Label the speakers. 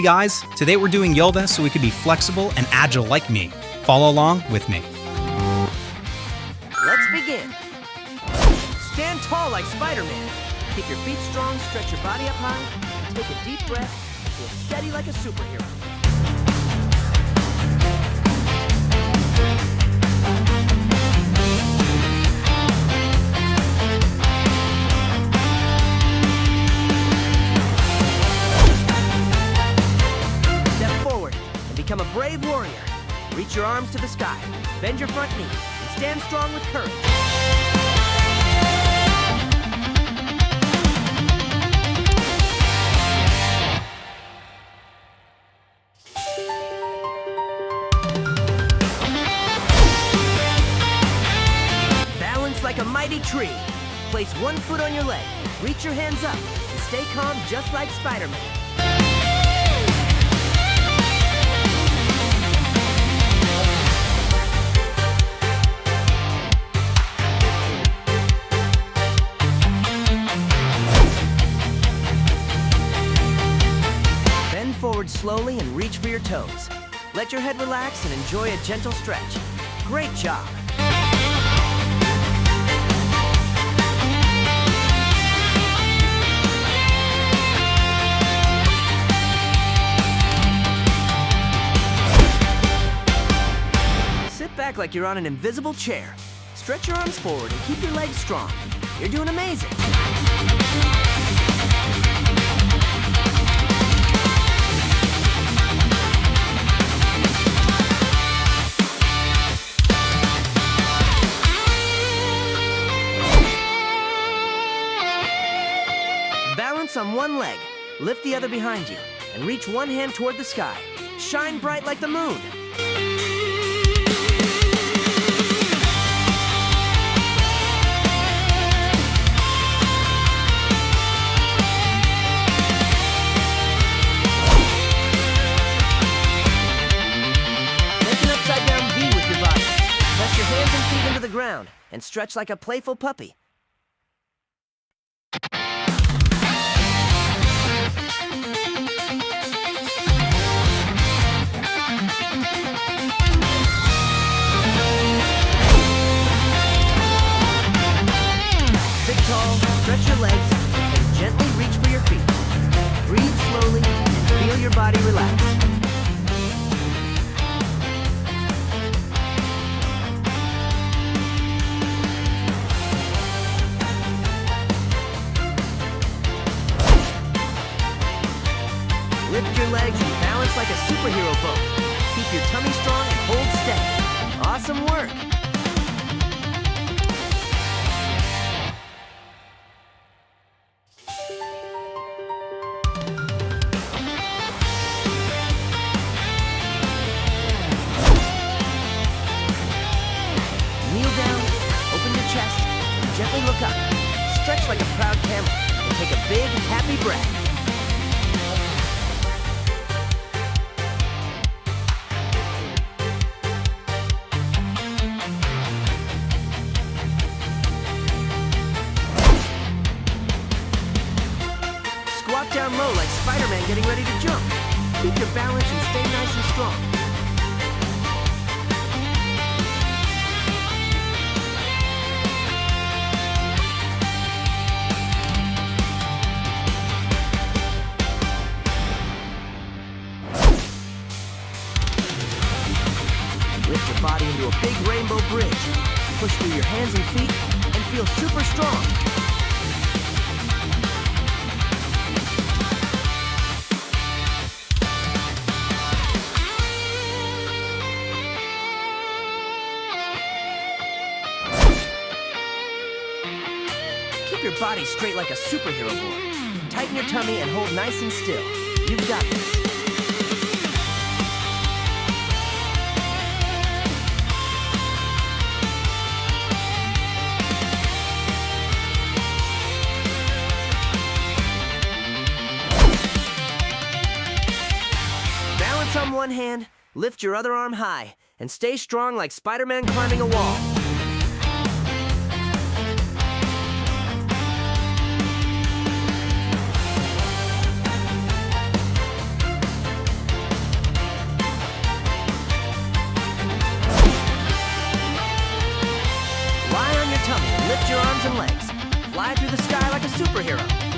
Speaker 1: Hey guys, today we're doing yoga so we could be flexible and agile like me. Follow along with me.
Speaker 2: Let's begin. Stand tall like Spider-Man. Keep your feet strong, stretch your body up high, take a deep breath, feel steady like a superhero. Become a brave warrior. Reach your arms to the sky, bend your front knee, and stand strong with courage. Balance like a mighty tree. Place one foot on your leg, reach your hands up, and stay calm just like Spider-Man. Forward slowly and reach for your toes. Let your head relax and enjoy a gentle stretch. Great job! Sit back like you're on an invisible chair. Stretch your arms forward and keep your legs strong. You're doing amazing! Balance on one leg, lift the other behind you, and reach one hand toward the sky. Shine bright like the moon. Make an upside down V with your body. Press your hands and feet into the ground, and stretch like a playful puppy. Sit tall, stretch your legs, and gently reach for your feet. Breathe slowly and feel your body relax. Lift your legs and balance like a superhero boat. Keep your tummy strong and hold steady. Awesome work! Kneel down, open your chest, and gently look up. Stretch like a proud camel, and take a big, happy breath. Squat down low like Spider-Man getting ready to jump. Keep your balance and stay nice and strong. Lift your body into a big rainbow bridge. Push through your hands and feet and feel super strong. Keep your body straight like a superhero board. Tighten your tummy and hold nice and still. You've got this. Balance on one hand, lift your other arm high, and stay strong like Spider-Man climbing a wall. your arms and legs. Fly through the sky like a superhero.